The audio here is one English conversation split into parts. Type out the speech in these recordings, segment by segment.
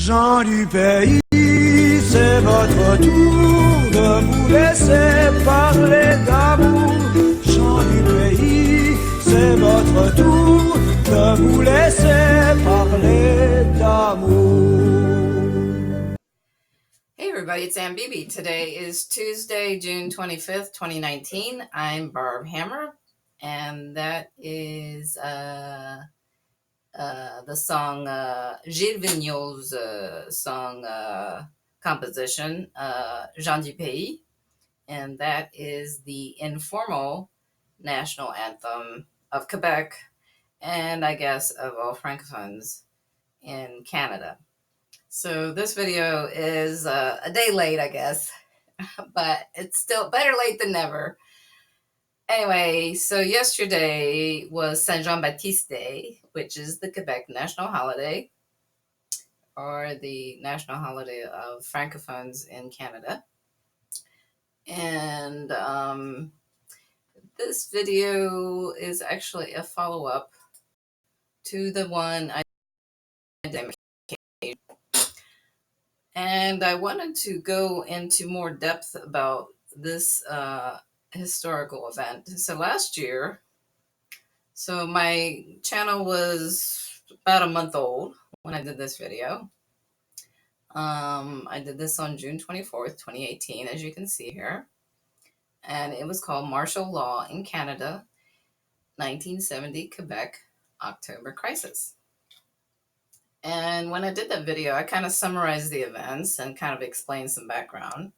Gens du pays, c'est votre tour de vous laisser parler d'amour. Gens du pays, c'est votre tour de vous laisser parler d'amour. Hey everybody, it's Ann Beebe. Today is Tuesday, June 25th, 2019. I'm Barb Hammer, and that is the song Gilles Vigneault's song composition, Gens du Pays, and that is the informal national anthem of Quebec, and I guess of all francophones in Canada. So this video is a day late, I guess, but it's still better late than never. Anyway, so yesterday was Saint Jean-Baptiste Day, which is the Quebec national holiday, or the national holiday of francophones in Canada. And this video is actually a follow-up to the one I did. And I wanted to go into more depth about this historical event. So last year, so my channel was about a month old when I did this video. I did this on June 24th, 2018, as you can see here. And it was called Martial Law in Canada, 1970 Quebec, October Crisis. And when I did that video, I kind of summarized the events and kind of explained some background.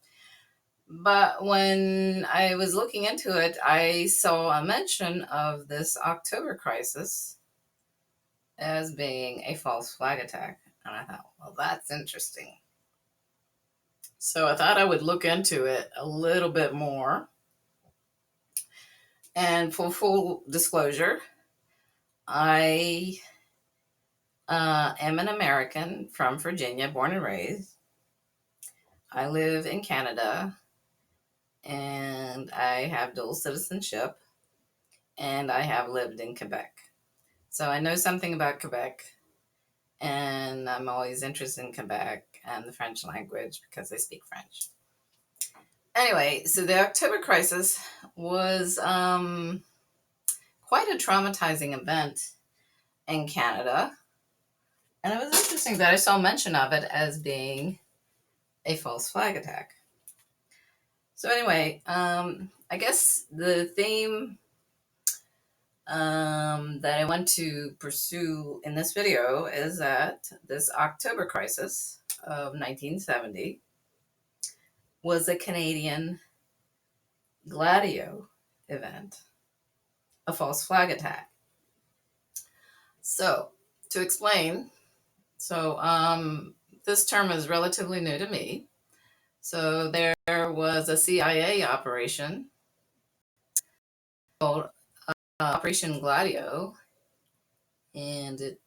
But when I was looking into it, I saw a mention of this October crisis as being a false flag attack. And I thought, well, that's interesting. So I thought I would look into it a little bit more. And for full disclosure, I am an American from Virginia, born and raised. I live in Canada, and I have dual citizenship, and I have lived in Quebec. So I know something about Quebec, and I'm always interested in Quebec and the French language because I speak French. Anyway, so the October crisis was quite a traumatizing event in Canada. And it was interesting that I saw mention of it as being a false flag attack. So anyway, I guess the theme that I want to pursue in this video is that this October crisis of 1970 was a Canadian Gladio event, a false flag attack. So to explain, this term is relatively new to me. So there was a CIA operation called Operation Gladio, and it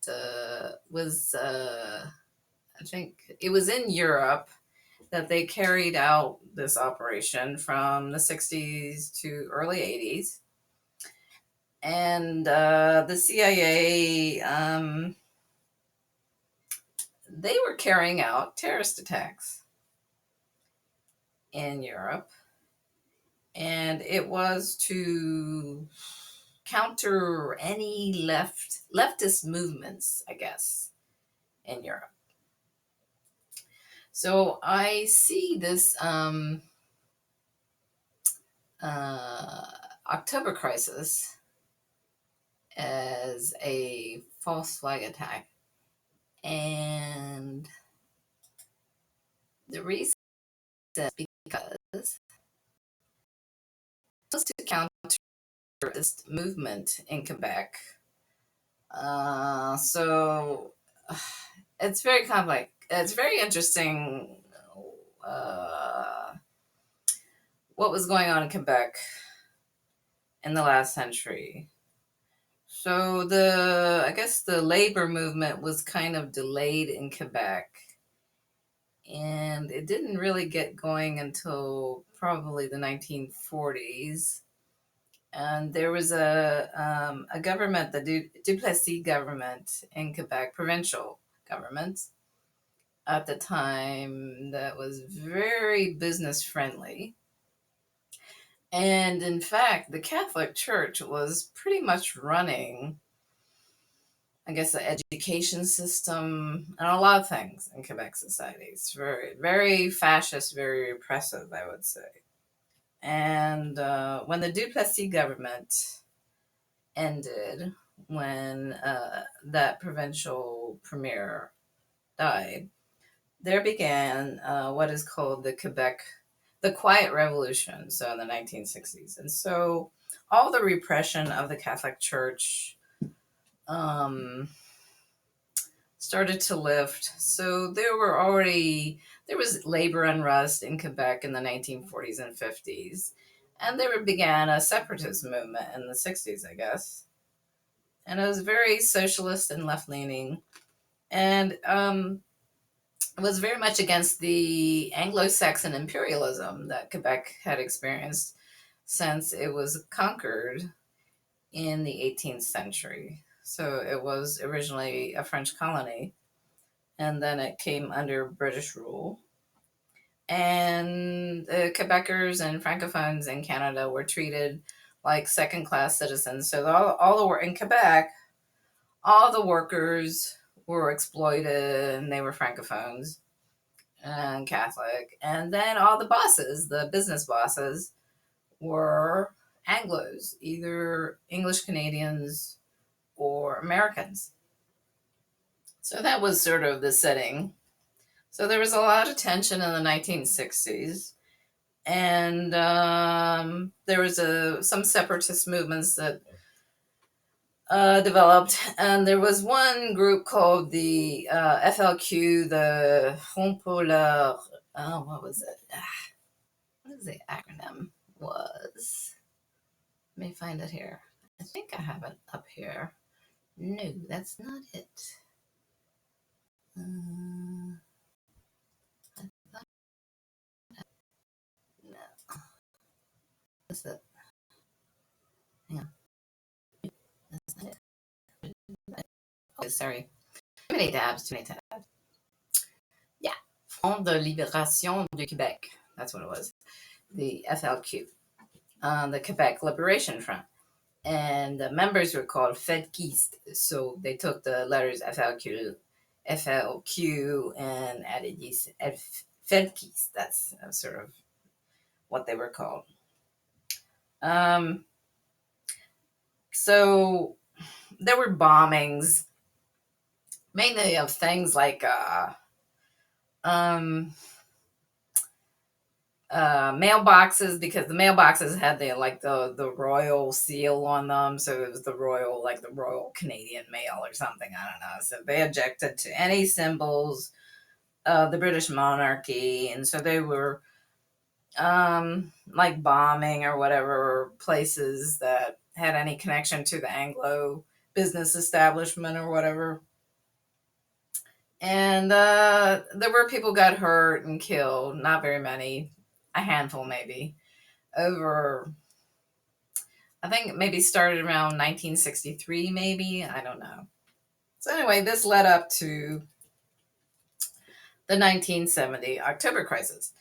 was, I think it was in Europe that they carried out this operation from the 60s to early 80s. And the CIA, they were carrying out terrorist attacks in Europe, and it was to counter any leftist movements, I guess, in Europe. So I see this October crisis as a false flag attack, and the reason is because it was to counter this movement in Quebec. So it's very complex. It's very interesting what was going on in Quebec in the last century. So I guess the labor movement was kind of delayed in Quebec, and it didn't really get going until probably the 1940s. And there was a government, the Duplessis government in Quebec, provincial government, at the time that was very business friendly. And in fact, the Catholic Church was pretty much running, I guess, the education system and a lot of things in Quebec society. It's very, very fascist, very repressive, I would say. And when the Duplessis government ended, when that provincial premier died, there began what is called the Quiet Revolution, so in the 1960s. And so all the repression of the Catholic Church um, started to lift. So there was labor unrest in Quebec in the 1940s and 50s. And there began a separatist movement in the 60s, I guess. And it was very socialist and left leaning. And was very much against the Anglo-Saxon imperialism that Quebec had experienced since it was conquered in the 18th century. So it was originally a French colony, and then it came under British rule. And the Quebecers and Francophones in Canada were treated like second-class citizens. So all the work in Quebec, all the workers were exploited, and they were Francophones and Catholic. And then all the bosses, the business bosses, were Anglos, either English Canadians or Americans. So that was sort of the setting. So there was a lot of tension in the 1960s. And there was some separatist movements that developed, and there was one group called the FLQ, the Front pour la, what was it? What is the acronym? Was, let me find it here. I think I have it up here. No, that's not it. I thought, no, that's it. Hang on. That's not it. Oh, sorry. Too many tabs. Yeah. Front de Libération du Québec. That's what it was. The FLQ. The Quebec Liberation Front. And the members were called Fedquistes. So they took the letters FLQ and added these Fedquistes. That's sort of what they were called. So there were bombings, mainly of things like mailboxes, because the mailboxes had the royal seal on them, so it was the Royal Canadian Mail or something. I don't know. So they objected to any symbols of the British monarchy, and so they were like bombing or whatever places that had any connection to the Anglo business establishment or whatever. And there were people got hurt and killed, not very many, a handful maybe, over, I think maybe started around 1963, maybe, I don't know. So anyway, this led up to the 1970 October crisis.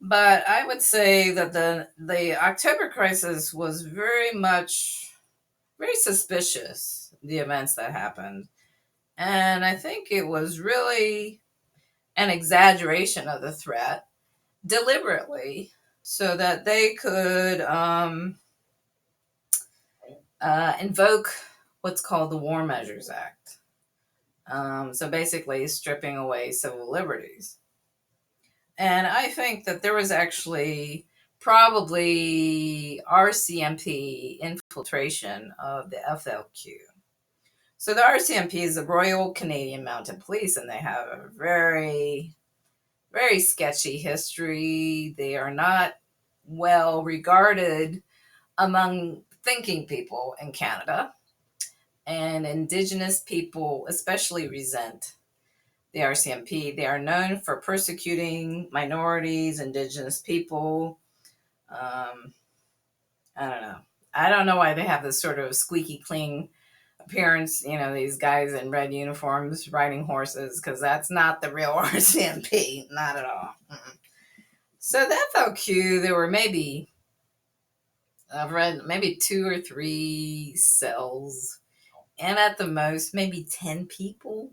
But I would say that the October crisis was very suspicious, the events that happened. And I think it was really an exaggeration of the threat, deliberately, so that they could invoke what's called the War Measures Act. So basically, stripping away civil liberties. And I think that there was actually probably RCMP infiltration of the FLQ. So the RCMP is the Royal Canadian Mounted Police, and they have a very, very sketchy history. They are not well regarded among thinking people in Canada, and Indigenous people especially resent the RCMP. They are known for persecuting minorities, Indigenous people. I don't know. I don't know why they have this sort of squeaky clean appearance, these guys in red uniforms riding horses, because that's not the real RCMP, not at all. So that felt cute. There were I've read maybe 2 or 3 cells, and at the most, maybe 10 people.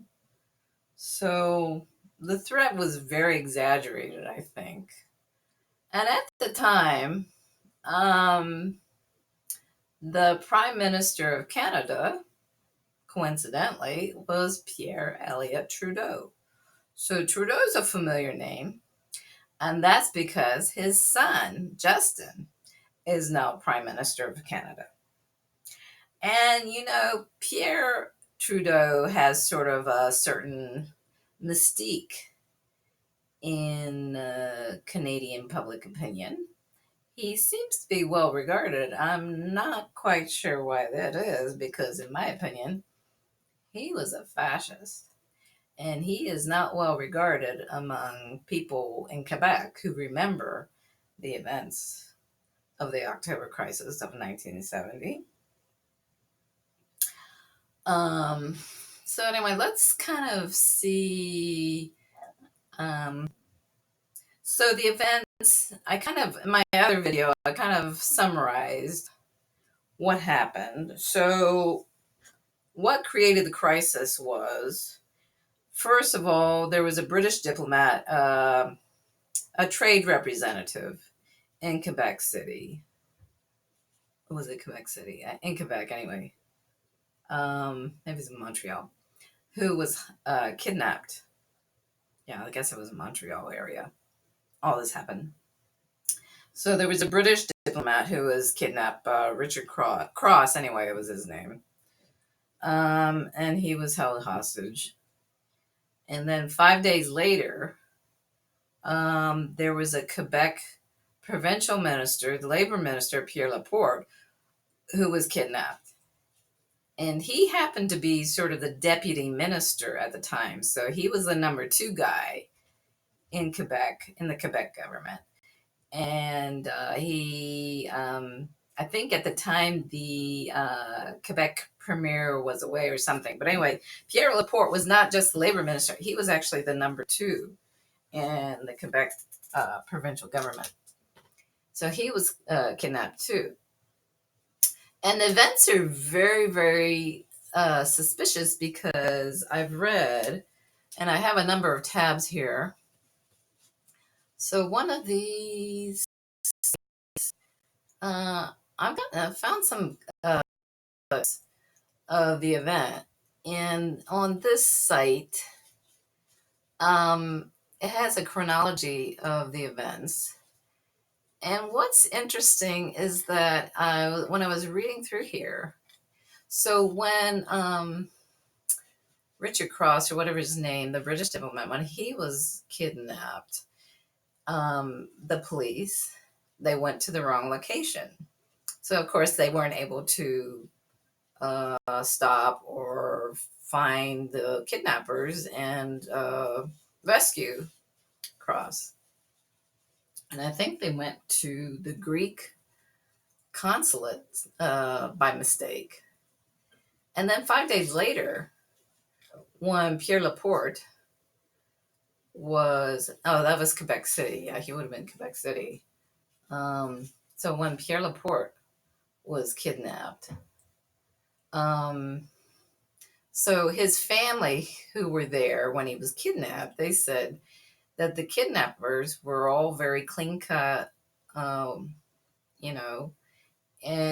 So the threat was very exaggerated, I think. And at the time, the Prime Minister of Canada, coincidentally, was Pierre Trudeau. So Trudeau is a familiar name, and that's because his son, Justin, is now Prime Minister of Canada. And, Pierre Trudeau has sort of a certain mystique in Canadian public opinion. He seems to be well regarded. I'm not quite sure why that is, because in my opinion, he was a fascist. And he is not well regarded among people in Quebec who remember the events of the October crisis of 1970. So anyway, let's kind of see. So the events, in my other video, I kind of summarized what happened. So what created the crisis was, first of all, there was a British diplomat, a trade representative in Quebec City. Was it Quebec City? In Quebec, anyway. Maybe it's in Montreal, who was kidnapped. Yeah, I guess it was in Montreal area. All this happened. So there was a British diplomat who was kidnapped, Richard Cross, anyway, it was his name. And he was held hostage. And then 5 days later, there was a Quebec provincial minister, the labor minister, Pierre Laporte, who was kidnapped. And he happened to be sort of the deputy minister at the time. So he was the number 2 guy in Quebec, in the Quebec government. And he, I think at the time, the Quebec premier was away or something. But anyway, Pierre Laporte was not just the labor minister. He was actually the number 2 in the Quebec provincial government. So he was kidnapped too. And the events are very, very suspicious, because I've read, and I have a number of tabs here. So one of these, I found some of the event, and on this site, it has a chronology of the events. And what's interesting is that when I was reading through here, so when Richard Cross, or whatever his name, the British diplomat, when he was kidnapped, the police, they went to the wrong location. So, of course, they weren't able to stop or find the kidnappers and rescue Cross. And I think they went to the Greek consulate by mistake. And then 5 days later, when Pierre Laporte that was Quebec City. Yeah, he would have been Quebec City. So when Pierre Laporte was kidnapped, so his family who were there when he was kidnapped, they said that the kidnappers were all very clean cut, and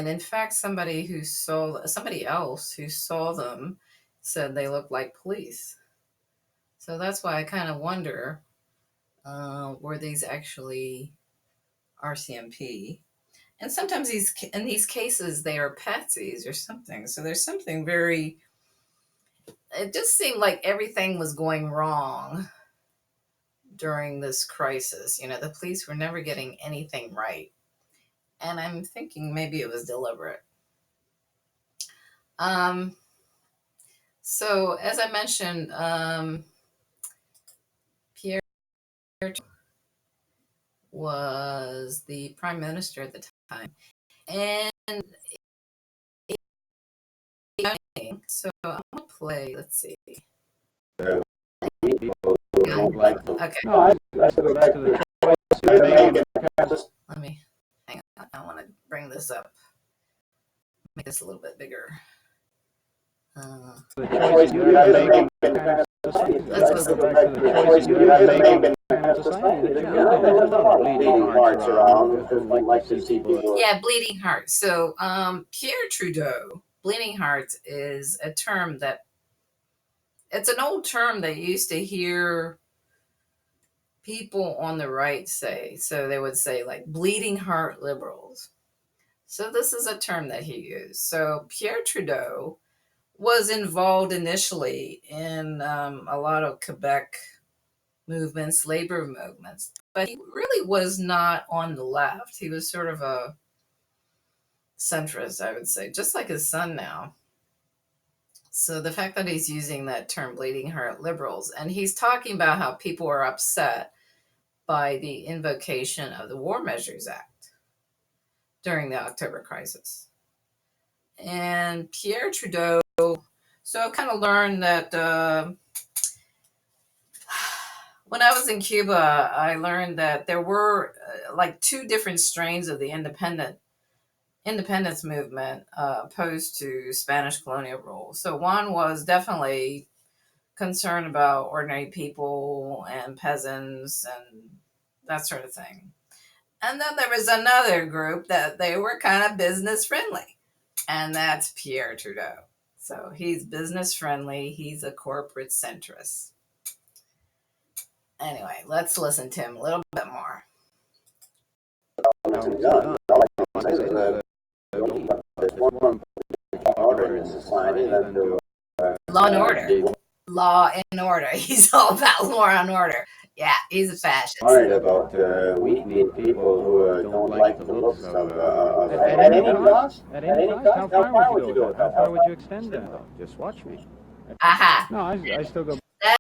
in fact, somebody else who saw them said they looked like police. So that's why I kind of wonder, were these actually RCMP? And sometimes in these cases, they are patsies or something. So there's something it just seemed like everything was going wrong during this crisis. The police were never getting anything right. And I'm thinking maybe it was deliberate. So as I mentioned, Pierre was the prime minister at the time. And So I'm going to play, let's see. People who don't like to. Okay. No, I still go back to the choice you're making. Let me, hang on. I want to bring this up. Make this a little bit bigger. The choice you guys are making kind of society. Let's go back to the choice you guys are making kind of society. That you really, there's a lot of bleeding hearts around. Just don't like to see people. Yeah, bleeding hearts. So Pierre Trudeau, bleeding hearts is a term that, it's an old term that you used to hear people on the right say. So they would say like bleeding heart liberals. So this is a term that he used. So Pierre Trudeau was involved initially in a lot of Quebec movements, labor movements, but he really was not on the left. He was sort of a centrist, I would say, just like his son now. So the fact that he's using that term bleeding heart liberals, and he's talking about how people are upset by the invocation of the War Measures Act during the October crisis. And Pierre Trudeau, so I kind of learned that when I was in Cuba, I learned that there were like two different strains of the independence movement opposed to Spanish colonial rule. So one was definitely concerned about ordinary people and peasants and that sort of thing. And then there was another group that they were kind of business friendly, and that's Pierre Trudeau. So he's business friendly. He's a corporate centrist. Anyway, let's listen to him a little bit more. Law and order. Law and order. He's all about law and order. Yeah, he's a fascist. Worried about weak-kneed people who don't like the looks of at any cost? At any cost? How far would you go? How far would you extend that? Just watch me. Aha. No, I still go. That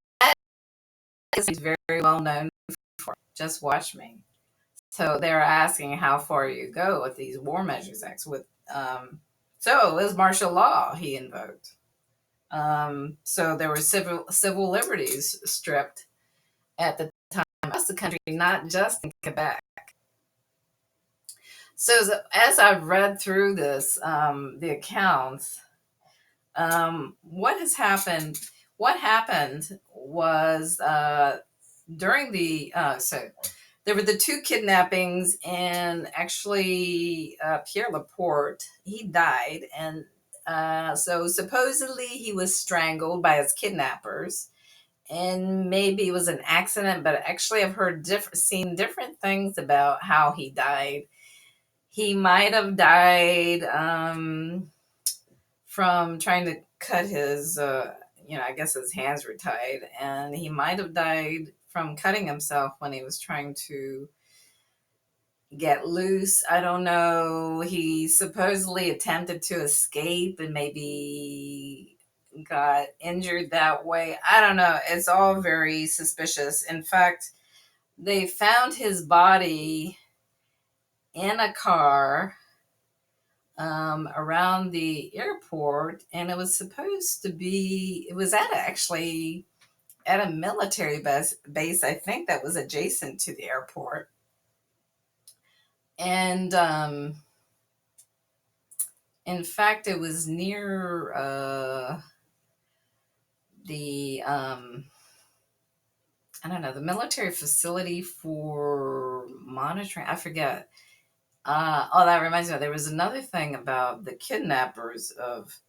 is he's very well known for. Just watch me. So they're asking how far you go with these war measures acts. With so it was martial law he invoked. So there were civil liberties stripped at the time across the country, not just in Quebec. So as I've read through this, the accounts, what has happened? What happened was during the so there were the two kidnappings, and actually Pierre Laporte, he died, and so supposedly he was strangled by his kidnappers, and maybe it was an accident, but actually I've heard seen different things about how he died. He might have died from trying to cut his, I guess his hands were tied, and he might have died from cutting himself when he was trying to get loose. I don't know. He supposedly attempted to escape and maybe got injured that way. I don't know. It's all very suspicious. In fact, they found his body in a car around the airport, and it was supposed to be, it was actually at a military base, I think, that was adjacent to the airport. And in fact, it was near the I don't know, the military facility for monitoring. I forget. That reminds me. There was another thing about the kidnappers of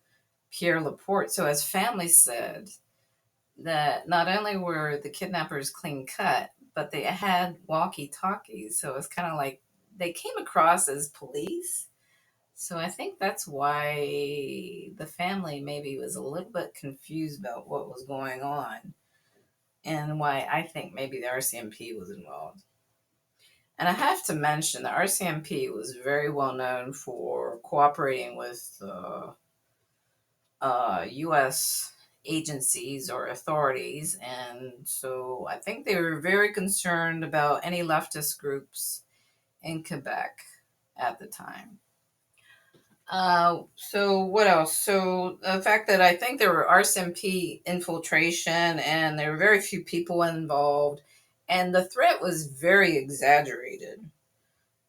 Pierre Laporte. So, as family said, that not only were the kidnappers clean cut, but they had walkie-talkies. So it's kind of like they came across as police. So I think that's why the family maybe was a little bit confused about what was going on, and why I think maybe the RCMP was involved. And I have to mention the RCMP was very well known for cooperating with U.S. agencies or authorities. And so I think they were very concerned about any leftist groups in Quebec at the time. So what else? So the fact that I think there were RCMP infiltration and there were very few people involved, and the threat was very exaggerated.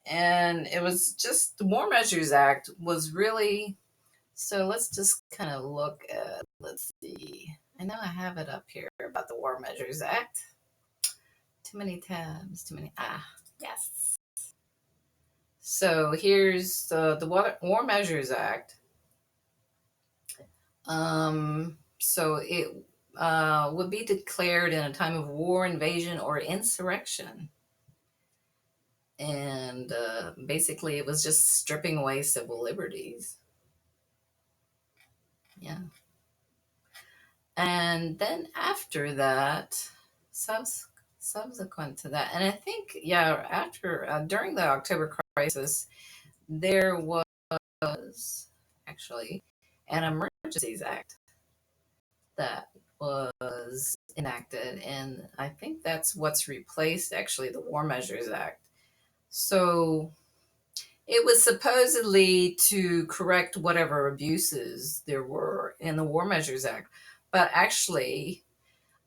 And it was just the War Measures Act was really. So let's just kind of look at, let's see. I know I have it up here about the War Measures Act. Too many tabs, too many. Yes. So here's the War Measures Act. So it would be declared in a time of war, invasion, or insurrection. And basically, it was just stripping away civil liberties. Yeah. And then after that, subsequent to that, and I think, yeah, after, during the October crisis, there was actually an Emergencies Act that was enacted, and I think that's what's replaced actually the War Measures Act. So it was supposedly to correct whatever abuses there were in the War Measures Act, but actually,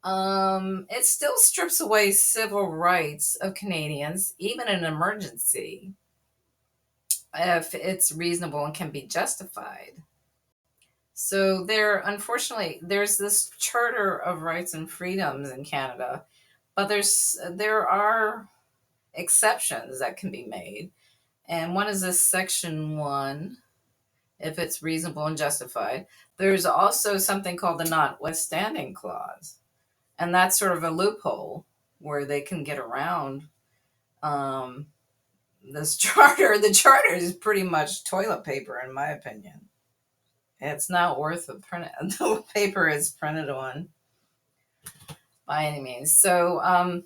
it still strips away civil rights of Canadians, even in an emergency, if it's reasonable and can be justified. So unfortunately, there's this Charter of Rights and Freedoms in Canada, but there are exceptions that can be made. And one is this Section 1, if it's reasonable and justified. There's also something called the Notwithstanding Clause. And that's sort of a loophole where they can get around this charter. The charter is pretty much toilet paper, in my opinion. It's not worth the paper is printed on by any means. So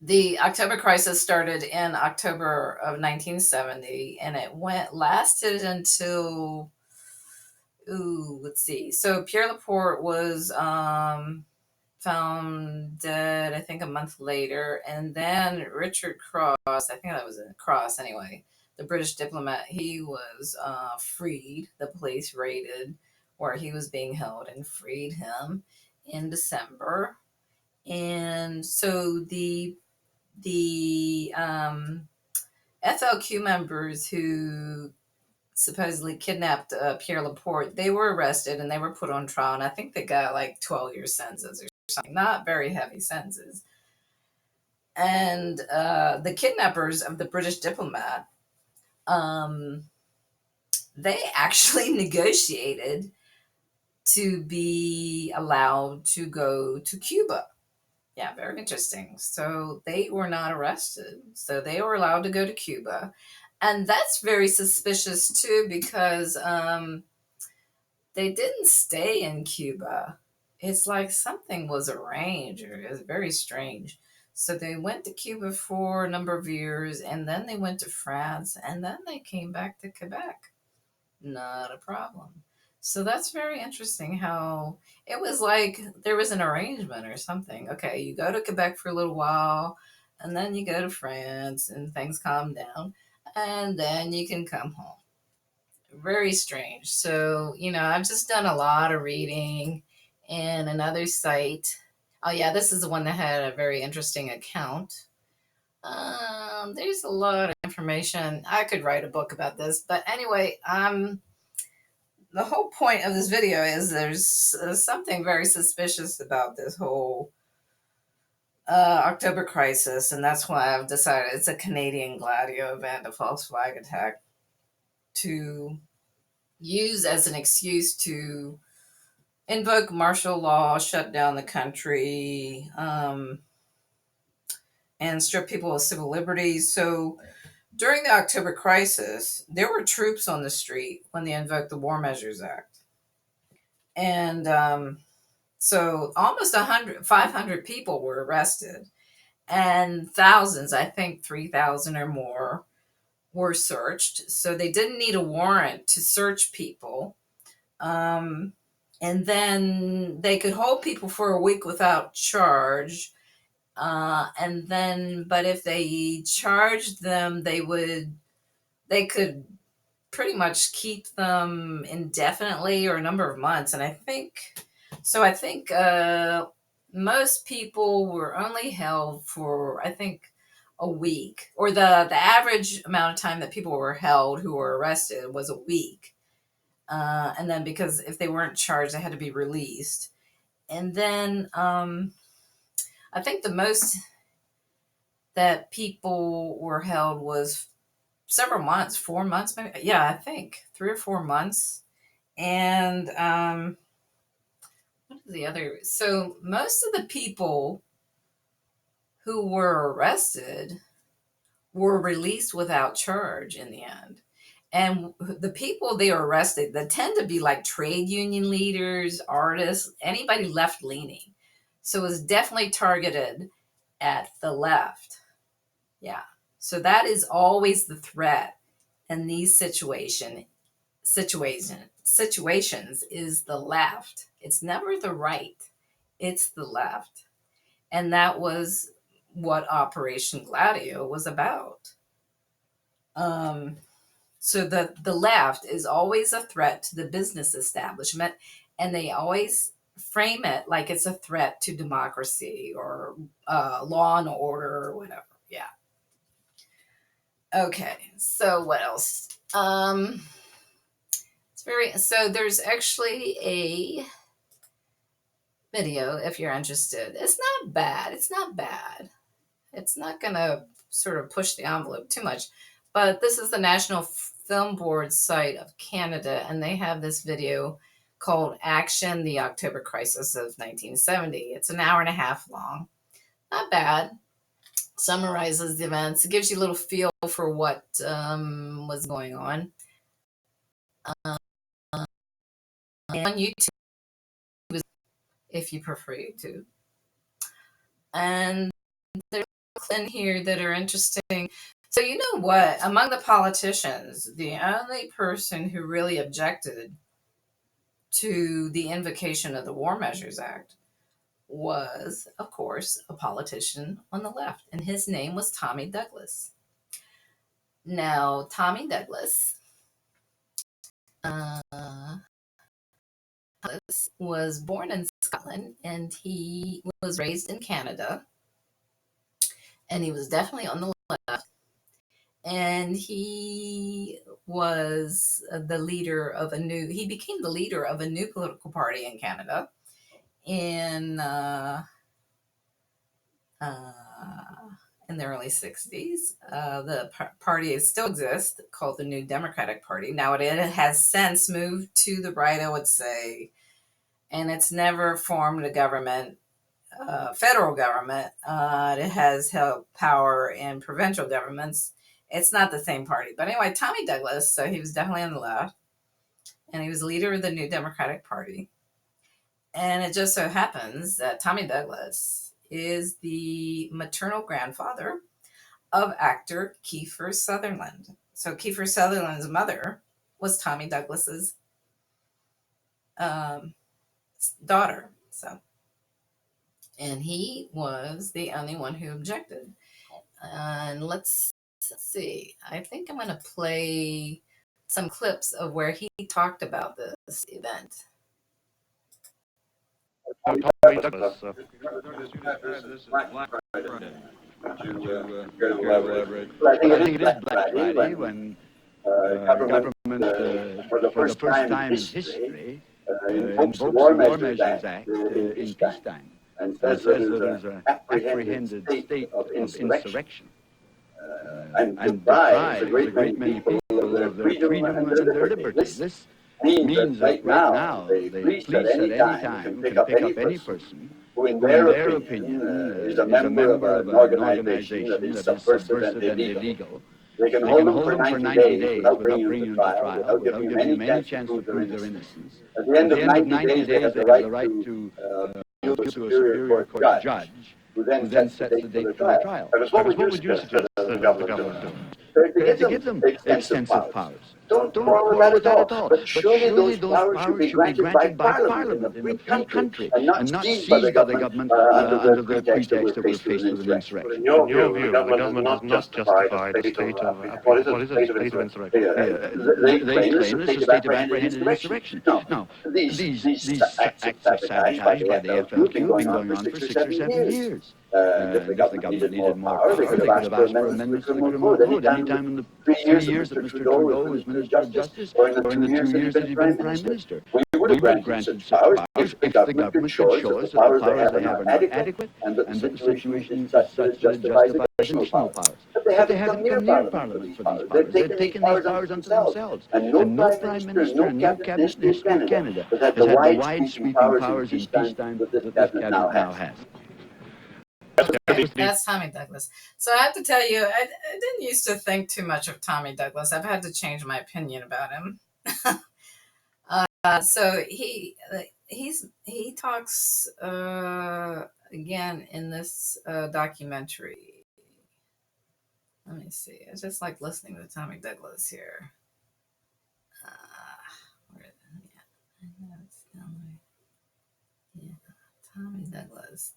the October crisis started in October of 1970, and it lasted until, let's see. So Pierre Laporte was found dead, I think, a month later, and then Richard Cross, I think that was Cross anyway, the British diplomat, he was freed. The police raided where he was being held and freed him in December. And so the FLQ members who supposedly kidnapped Pierre Laporte, they were arrested and they were put on trial, and I think they got like 12-year sentences or something, not very heavy sentences. And the kidnappers of the British diplomat, they actually negotiated to be allowed to go to Cuba. Yeah, very interesting. So they were not arrested. So they were allowed to go to Cuba. And that's very suspicious too, because they didn't stay in Cuba. It's like something was arranged, or it was very strange. So they went to Cuba for a number of years, and then they went to France, and then they came back to Quebec. Not a problem. So that's very interesting how it was like there was an arrangement or something. Okay, you go to Quebec for a little while, and then you go to France, and things calm down, and then you can come home. Very strange. So, I've just done a lot of reading, and another site. Oh, yeah, this is the one that had a very interesting account. There's a lot of information. I could write a book about this, but anyway, the whole point of this video is there's something very suspicious about this whole October crisis, and that's why I've decided it's a Canadian Gladio event, a false flag attack, to use as an excuse to invoke martial law, shut down the country, and strip people of civil liberties. So during the October crisis, there were troops on the street when they invoked the War Measures Act. And so almost 500 people were arrested, and thousands, I think 3,000 or more, were searched. So they didn't need a warrant to search people. And then they could hold people for a week without charge. But if they charged them, they could pretty much keep them indefinitely or a number of months. And I think most people were only held for, I think, a week, or the average amount of time that people were held who were arrested was a week. And then because if they weren't charged, they had to be released. And then I think the most that people were held was several months, 4 months, maybe. Yeah, I think 3 or 4 months. And what is the other? So most of the people who were arrested were released without charge in the end. And the people they were arrested, that tend to be like trade union leaders, artists, anybody left leaning. So it was definitely targeted at the left. Yeah. So that is always the threat in these situations is the left. It's never the right. It's the left. And that was what Operation Gladio was about. So the left is always a threat to the business establishment, and they always frame it like it's a threat to democracy or law and order or whatever. Yeah. Okay. So what else? So there's actually a video if you're interested. It's not bad. It's not bad. It's not going to sort of push the envelope too much. But this is the National Film Board site of Canada, and they have this video called Action, the October Crisis of 1970. It's an hour and a half long. Not bad. Summarizes the events. It gives you a little feel for what was going on. On YouTube, if you prefer YouTube. And there's in here that are interesting. So you know what? Among the politicians, the only person who really objected to the invocation of the War Measures Act was, of course, a politician on the left, and his name was Tommy Douglas. Now, Tommy Douglas was born in Scotland, and he was raised in Canada, and he was definitely on the left. And he was he became the leader of a new political party in Canada in the early 60s. The party still exists, called the New Democratic Party. Now it has since moved to the right, I would say, and it's never formed a government, federal government. It has held power in provincial governments. It's not the same party. But anyway, Tommy Douglas, so he was definitely on the left, and he was leader of the New Democratic Party. And it just so happens that Tommy Douglas is the maternal grandfather of actor Kiefer Sutherland. So Kiefer Sutherland's mother was Tommy Douglas's daughter. And he was the only one who objected. And let's see. I think I'm going to play some clips of where he talked about this event. Tommy Douglas, you describe this as Black Friday. Would you care to elaborate? I think it is Black Friday when government, for the first time in history, invokes the War Measures Act in peacetime and says that there's an apprehended state of insurrection. And deprives a great many people of their freedom and their liberties. This means that right now the police at any time can pick up any person who in their opinion is a member of an organization that is subversive and illegal. They can hold them for 90 days without bringing them to trial, without giving them any chance to prove their innocence. At the end of 90 days, they have the right to appeal to a superior court judge, who then sets the date for the trial. What would you suggest the government do? To give them extensive powers. Don't quarrel with that at all. But surely those powers should be granted by Parliament in a free country and not seized by the government under the pretext that we're faced with an insurrection. In your view, the government does not justify the state of what is it, state of insurrection? They claim it's a state of apprehended insurrection. Now, these acts of sabotage by the FLQ have been going on for 6 or 7 years. And if the government needed more power, they could have asked for amendments to the criminal code any time in the 3 years that Mr. Trudeau was Minister of Justice or in the 2 years that he'd been Prime Minister. We would have granted such powers if the government could show us that the powers they have are not adequate and that the situation is such that it justifies additional powers. But they haven't come near Parliament for these powers. They've taken these powers unto themselves. And no Prime Minister and no cabinet in the history of Canada has had the wide-sweeping powers in peacetime that this cabinet now has. That's Tommy Douglas. So I have to tell you, I didn't used to think too much of Tommy Douglas. I've had to change my opinion about him. So he talks again in this documentary. Let me see. I just like listening to Tommy Douglas here. Tommy Douglas.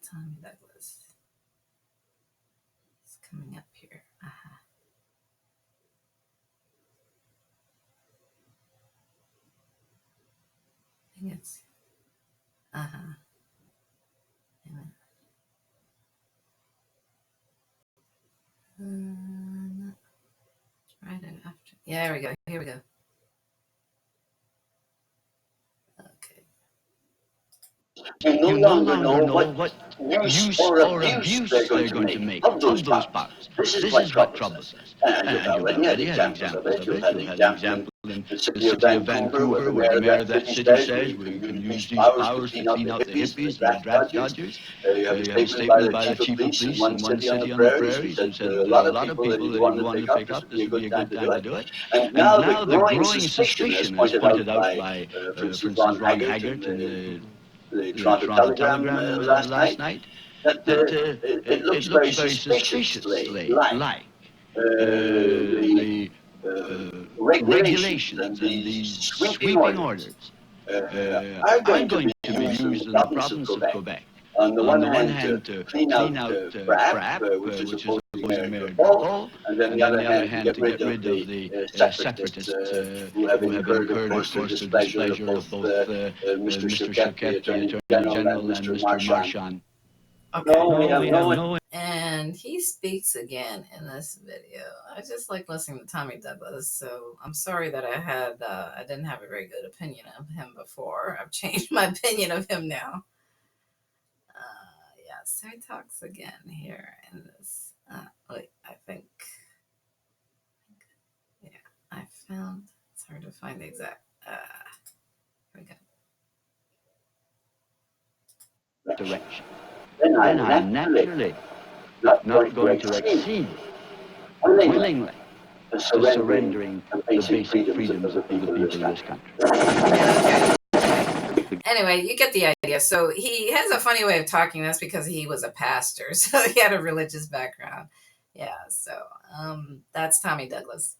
It's coming up here. I think it's right after. Yeah, here we go. Okay. You no longer know what use or abuse they're going to make of those powers. This is what troubles us. And you've already had examples of it. You've had an example in the city of Vancouver where the mayor of that city says we can use these powers to clean out the hippies and the draft dodgers. You have a statement by the chief of police in one city on the prairies who said a lot of people that he wanted to pick up, this would be a good time to do it. And now the growing suspicion is pointed out by, for instance, Ron Haggart and the Toronto Telegram last night, that it looks very suspiciously like the regulations and these sweeping orders are going to be used in the province of Quebec. On the one hand, to clean out FRAP, which is opposing Mayor Trudeau, and then the other hand, to get rid of the separatists who have incurred, of course, the displeasure of both Mr. Choquette, the Attorney General, and Mr. Marchand. Okay. And he speaks again in this video. I just like listening to Tommy Douglas, so I'm sorry that I didn't have a very good opinion of him before. I've changed my opinion of him now. So he talks again here in this. I think, I found, it's hard to find the exact, here we go. Direction. Then I'm naturally not going to accede willingly to surrendering the basic freedoms of the people of this country. Anyway, you get the idea. So he has a funny way of talking. That's because he was a pastor, so he had a religious background. Yeah, so that's Tommy Douglas.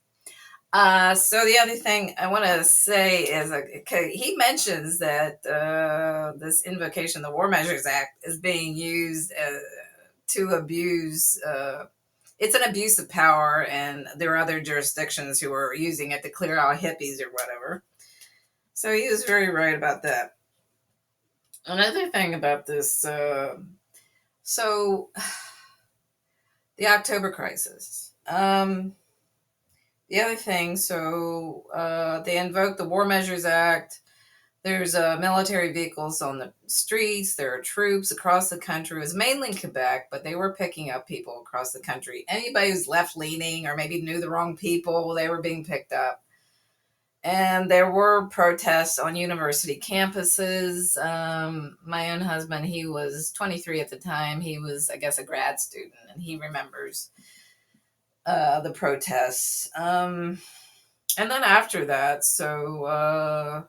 So the other thing I want to say is, he mentions that this invocation, the War Measures Act, is being used to abuse. It's an abuse of power, and there are other jurisdictions who are using it to clear out hippies or whatever. So he was very right about that. Another thing about this, so the October crisis. The other thing, so they invoked the War Measures Act. There's military vehicles on the streets. There are troops across the country. It was mainly in Quebec, but they were picking up people across the country. Anybody who's left-leaning or maybe knew the wrong people, they were being picked up. And there were protests on university campuses. My own husband, he was 23 at the time. He was, I guess, a grad student, and he remembers the protests. And then after that, so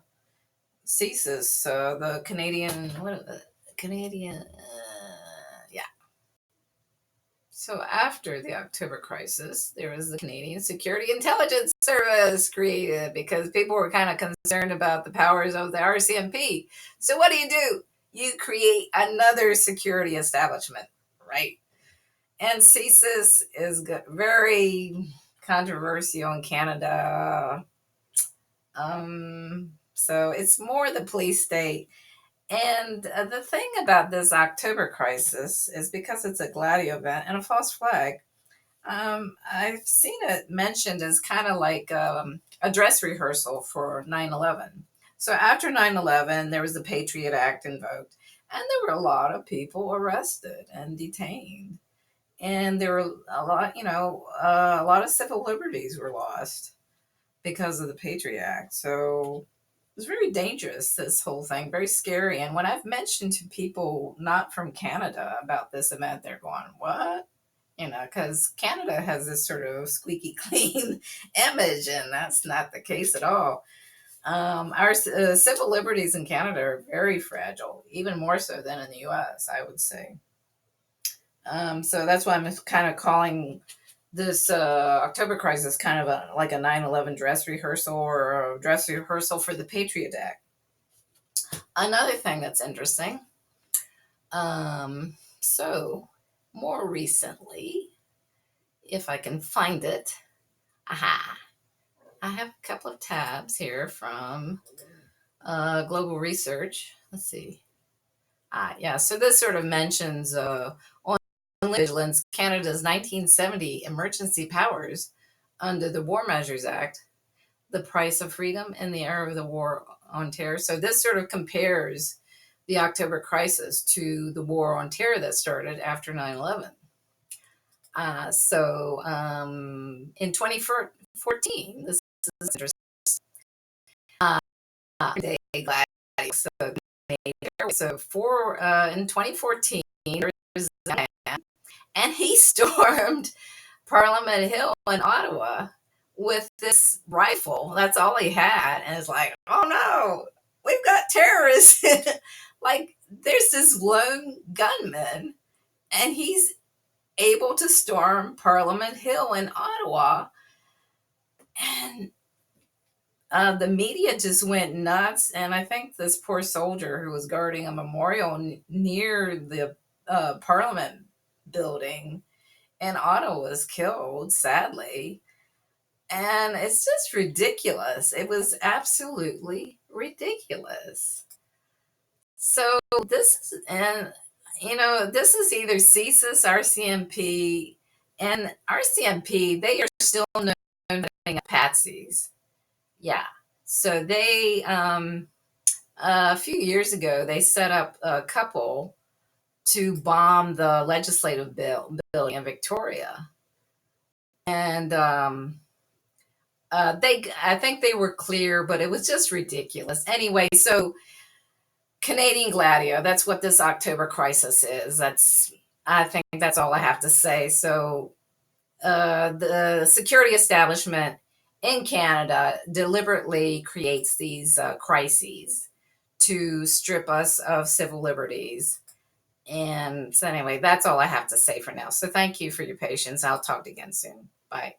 CSIS, the Canadian, So after the October crisis, there was the Canadian Security Intelligence Service created because people were kind of concerned about the powers of the RCMP. So what do? You create another security establishment, right? And CSIS is very controversial in Canada. So it's more the police state. And the thing about this October crisis is because it's a Gladio event and a false flag, I've seen it mentioned as kind of like a dress rehearsal for 9/11. So after 9/11, there was the Patriot Act invoked, and there were a lot of people arrested and detained. And there were a lot of civil liberties were lost because of the Patriot Act. So it was very dangerous, this whole thing, very scary. And when I've mentioned to people not from Canada about this event, they're going, what? Because Canada has this sort of squeaky clean image, and that's not the case at all. Our civil liberties in Canada are very fragile, even more so than in the US, I would say. So that's why I'm kind of calling this October crisis kind of like a 9/11 dress rehearsal or a dress rehearsal for the Patriot Act. Another thing that's interesting. So more recently, if I can find it, I have a couple of tabs here from Global Research. Let's see. Yeah, so this sort of mentions on vigilance, Canada's 1970 emergency powers under the War Measures Act, the price of freedom in the era of the War on Terror. So this sort of compares the October crisis to the War on Terror that started after 9/11. In 2014, this is interesting. In 2014, there was a man, and he stormed Parliament Hill in Ottawa with this rifle. That's all he had, and it's like, oh no, we've got terrorists. Like, there's this lone gunman, and he's able to storm Parliament Hill in Ottawa, and the media just went nuts. And I think this poor soldier who was guarding a memorial near the Parliament building in Ottawa was killed, sadly. And it's just ridiculous. It was absolutely ridiculous. So this is either CSIS, RCMP, and RCMP, they are still known as patsies. Yeah. So they, a few years ago, they set up a couple to bomb the legislative building in Victoria. And I think they were clear, but it was just ridiculous. Anyway, so Canadian Gladio, that's what this October crisis is. I think that's all I have to say. So the security establishment in Canada deliberately creates these crises to strip us of civil liberties. And so anyway, that's all I have to say for now. So thank you for your patience. I'll talk again soon. Bye.